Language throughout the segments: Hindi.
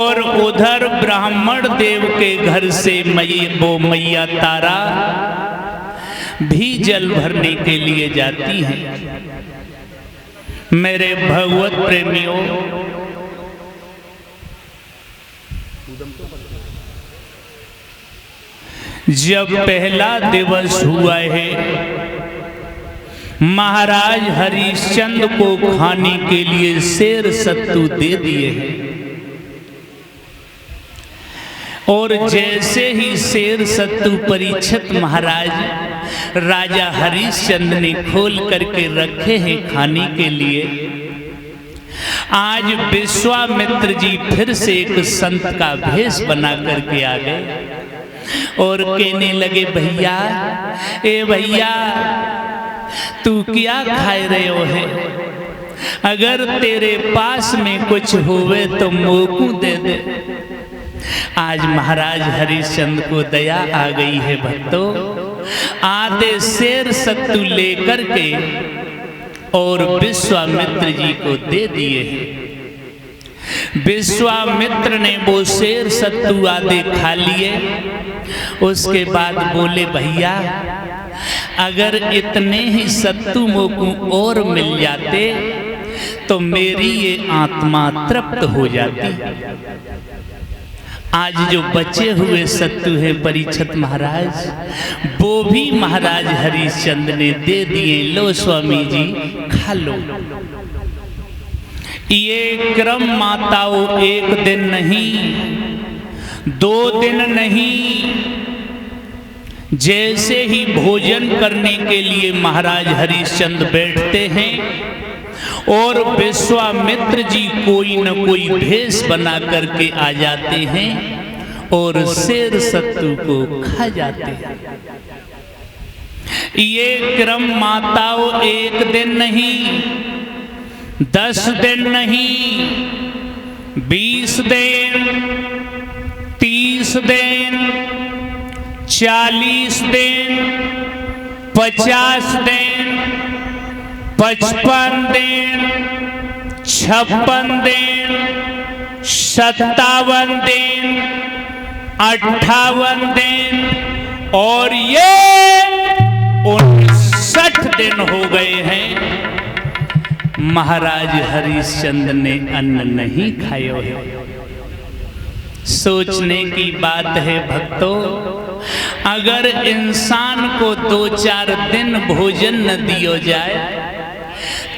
और उधर ब्राह्मण देव के घर से वो मैया तारा भी जल भरने के लिए जाती हैं। मेरे भगवत प्रेमियों, जब पहला दिवस हुआ है, महाराज हरिश्चंद्र को खाने के लिए शेर सत्तू दे दिए हैं। और जैसे ही शेर सत्तू परीक्षित महाराज राजा हरिश्चंद्र ने खोल करके रखे हैं खाने के लिए, आज विश्वामित्र जी फिर से एक संत का भेष बना करके आ गए और कहने लगे, भैया ए भैया, तू क्या खाए रहे हो है? अगर तेरे पास में कुछ होवे तो मोकू दे दे। आज महाराज हरिश्चंद्र को दया आ गई है भक्तों, आधे शेर सत्तू लेकर के और विश्वामित्र जी को दे दिए हैं। विश्वामित्र ने वो शेर सत्तू आधे खा लिए। उसके बाद बोले, भैया अगर इतने ही सत्तू मोकू और मिल जाते तो मेरी ये आत्मा तृप्त हो जाती। आज जो बचे हुए सत्तू है परीक्षित महाराज, वो भी महाराज हरिश्चंद्र ने दे दिए। लो स्वामी जी, खा लो। ये क्रम माताओं एक दिन नहीं, 2 दिन नहीं, जैसे ही भोजन करने के लिए महाराज हरिश्चंद्र बैठते हैं और विश्वामित्र जी कोई न कोई भेष बना करके आ जाते हैं और शेर सत्तू को खा जाते हैं। ये क्रम माताओं एक दिन नहीं, 10 दिन नहीं, 20 दिन, 30 दिन, 40 दिन, 50 दिन, 55 दिन, 56 दिन, 57 दिन, 58 दिन और ये 59 दिन हो गए हैं, महाराज हरिश्चंद्र ने अन्न नहीं खायो है। सोचने की बात है भक्तों, अगर इंसान को 2-4 दिन भोजन न दियो जाए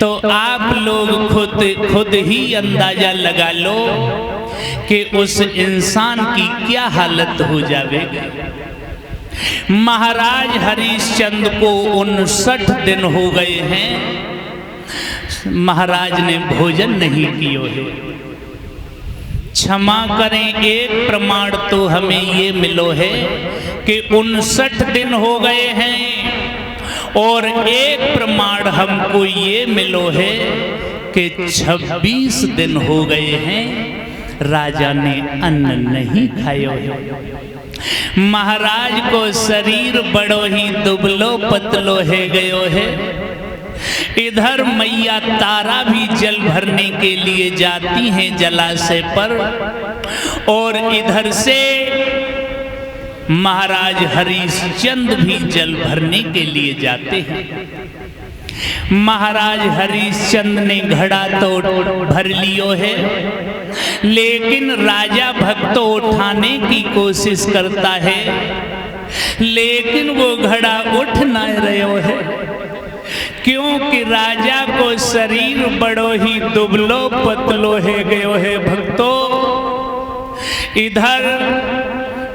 तो आप लोग खुद ही अंदाजा लगा लो कि उस इंसान की क्या हालत हो जाएगी। महाराज हरिश्चंद्र को 59 दिन हो गए हैं, महाराज ने भोजन नहीं किया है। क्षमा करें, एक प्रमाण तो हमें ये मिलो है कि 59 दिन हो गए हैं और एक प्रमाण हमको ये मिलो है कि 26 दिन हो गए हैं राजा ने अन्न नहीं खायो है। महाराज को शरीर बड़ो ही दुबलो पतलो है गयो है। इधर मैया तारा भी जल भरने के लिए जाती हैं जलाशय पर और इधर से महाराज हरिश्चंद्र भी जल भरने के लिए जाते हैं। महाराज हरिश्चंद्र ने घड़ा तो भर लियो है, लेकिन राजा भक्तों उठाने की कोशिश करता है, लेकिन वो घड़ा उठ ना रहो है, क्योंकि राजा को शरीर बड़ो ही दुबलो पतलो है गयो है भक्तों। इधर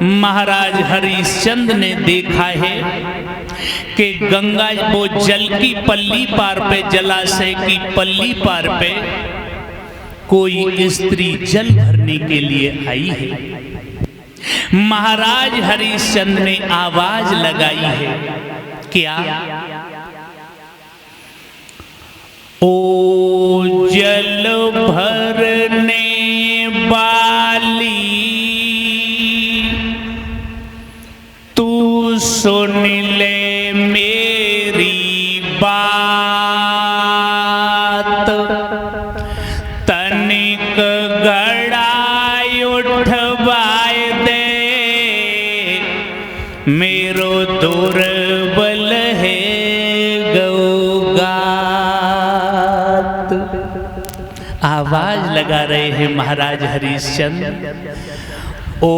महाराज हरिश्चंद्र ने देखा है कि गंगा वो जल की पल्ली पार पे, जलाशय की पल्ली पार पे कोई स्त्री जल भरने के लिए आई है। महाराज हरिश्चंद्र ने आवाज लगाई है, क्या? ओ जल भरने वाली, तू सुन ले मेरी बात, तनिक घड़ा मेरो दुर्बल है गौगात। आवाज लगा रहे हैं महाराज हरिश्चंद्र। ओ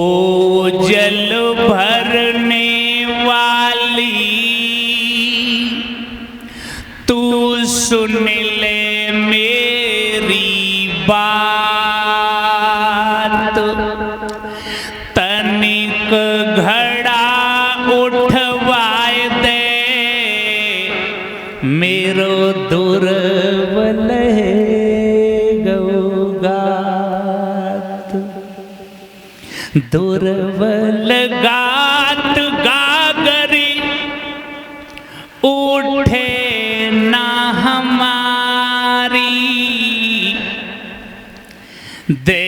जल भरने वाली तू सुन ले मेरी बात, तनिक घड़ा उठवाए दे मेरो दुर्बल है गौगात। दुर्बल गात गागरी उठे ना हमारी, दे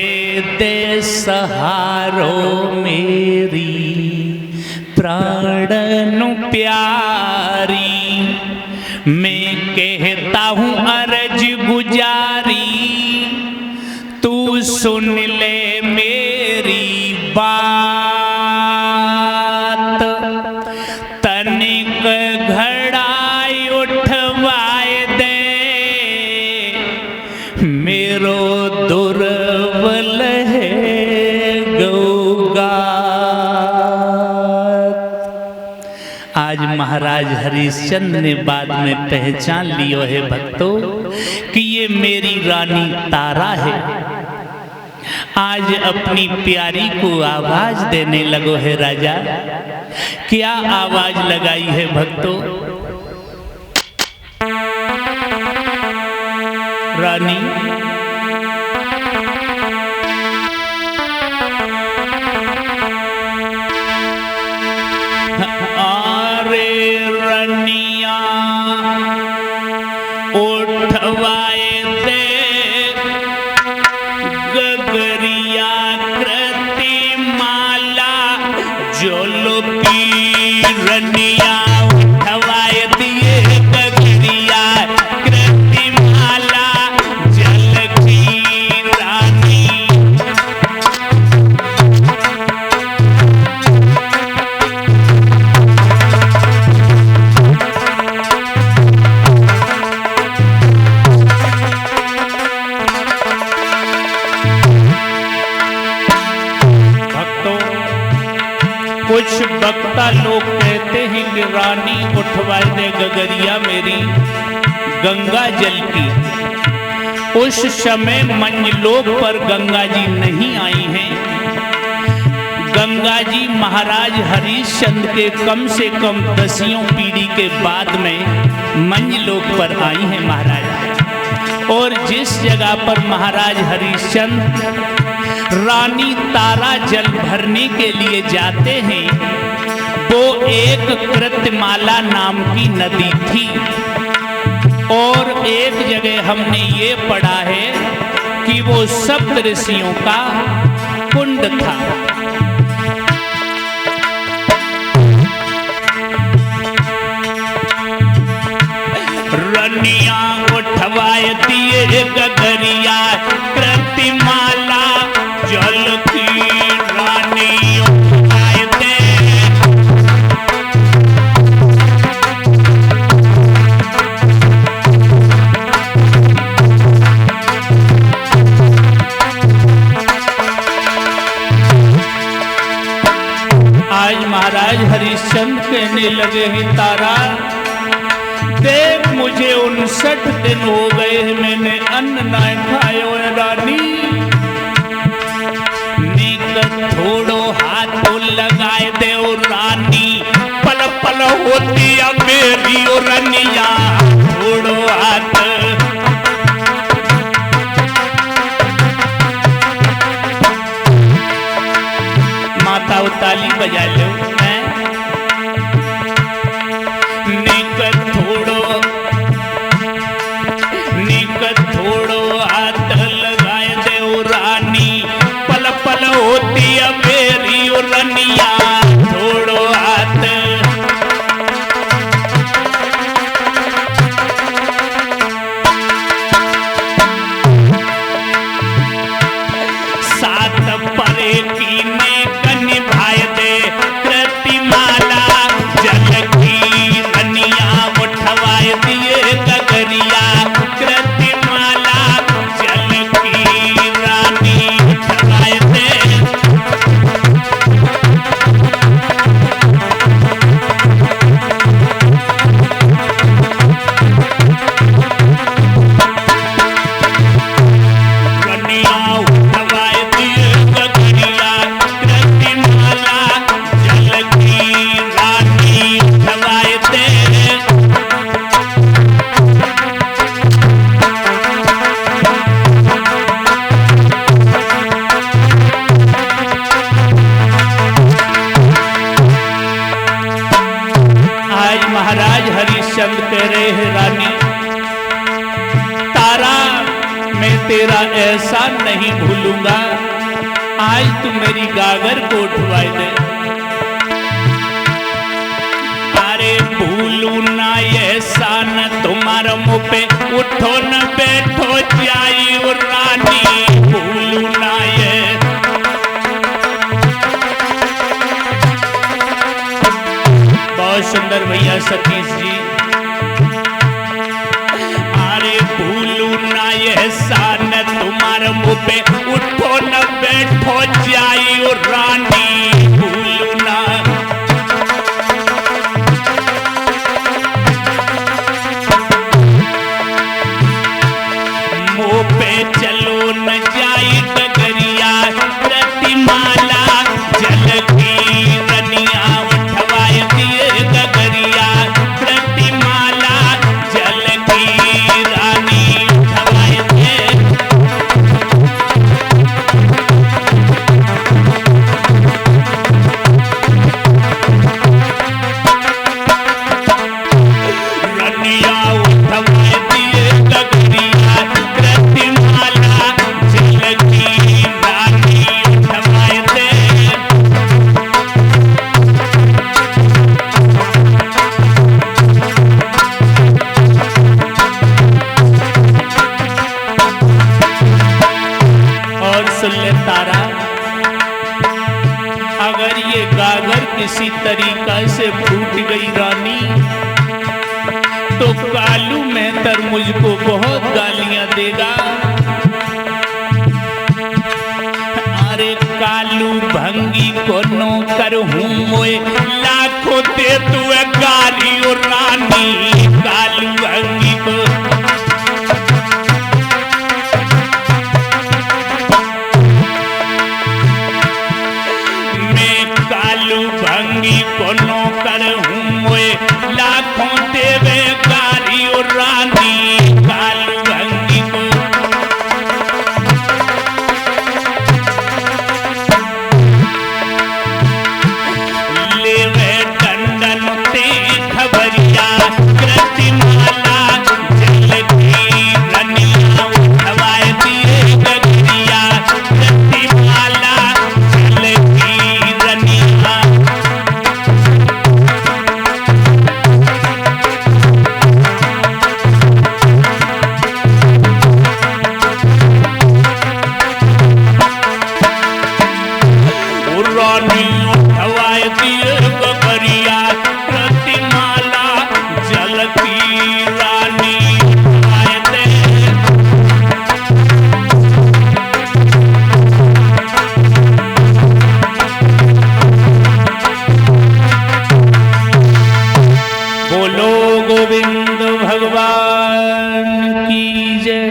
दे सहारो मेरी प्राणनु प्यारी। मैं कहता हूँ अर्ज गुजारी तू सुन ले मेरी बात, तनिक घड़ाई उठवाए दे मेरो दुर्बल है गौगात। आज महाराज हरिश्चंद्र ने बाद में पहचान लियो है भक्तों कि ये मेरी रानी तारा है। आज अपनी प्यारी को आवाज देने लगो है राजा। क्या आवाज लगाई है भक्तों? रानी आरे रनिया उठवाए दे गगरिया कृति माला, जोलो की रनिया उठवाए दिए गगरिया कृति माला, जल की रानी। कुछ वक्ता लोग कहते हैं कि रानी उठवाए दे गगरिया मेरी गंगा जल की। उस समय मंजलोक पर गंगा जी नहीं आई हैं। गंगा जी महाराज हरिश्चंद्र के कम से कम 10वीं पीढ़ी के बाद में मंजलोक पर आई हैं महाराज। और जिस जगह पर महाराज हरिश्चंद्र रानी तारा जल भरने के लिए जाते हैं वो एक कृतमाला नाम की नदी थी। और एक जगह हमने ये पढ़ा है कि वो सप्त ऋषियों का कुंड था। रनिया उठवाए दिए गगरिया कृतिमाला, जल की रानी उठवाए दे। आज महाराज हरिश्चंद्र कहने लगे हैं तारा देख मुझे 59 दिन हो गए हैं मैंने अन्न न खाए हुए रानी, थोड़ो हाथ लगाए दे ओ रानी, पल पल होती अब मेरी ओ रनिया थोड़ो हाथ। माता ताली बजा लो थोड़ो हाथ लगाए दे ओ रानी, पल पल होती अब मेरी ओ रनिया थोड़ो हाथ। सात परे की ने कनि भाई दे चंद कह रहे हैं रानी तारा मैं तेरा एहसान नहीं भूलूंगा, आज तू मेरी गागर को उठवाए दे। अरे भूलू ना एहसान तुम्हारा मुँह पे, उठो न बैठो जाई रानी, भूलू ना ये। बहुत सुंदर भैया सतीश जी। अरे भूलू ना एहसान तुम्हारे मुँह पे, उठो न बैठो जाई रानी, भूलू ना। मुँह पे चलो न जाई डगरिया, प्रतिमाला जलकी रनिया उठवाए दिए गगरिया, प्रतिमाला जलकी रानी उठवाए दिए। रनिया उठवाए दिए गगरिया, प्रतिमाला जलकी रानी उठवाए दे। और सुन ले तारा, अगर ये गागर किसी तरीका से फूट गई रानी, तो कालू मेहतर मुझको बहुत गालियां देगा। अरे कालू भंगी को नौकर हूँ मोए, लाखों दे तू गाली और रानी, कालू भंगी को। कालू भंगी को नौकर हूँ मोए, लाखों देवे गाली और रानी, कालू भंगी को। लेवे दंडन ते खबरिया, प्रतिमाला जलकी रनिया उठवाए दिए गगरिया, प्रतिमाला जलकी रनिया। रानी उठवाए दिए गगरिया, प्रतिमाला जलती रानी उठवाए दे। बोलो गोविंद भगवान की जय।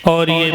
और ये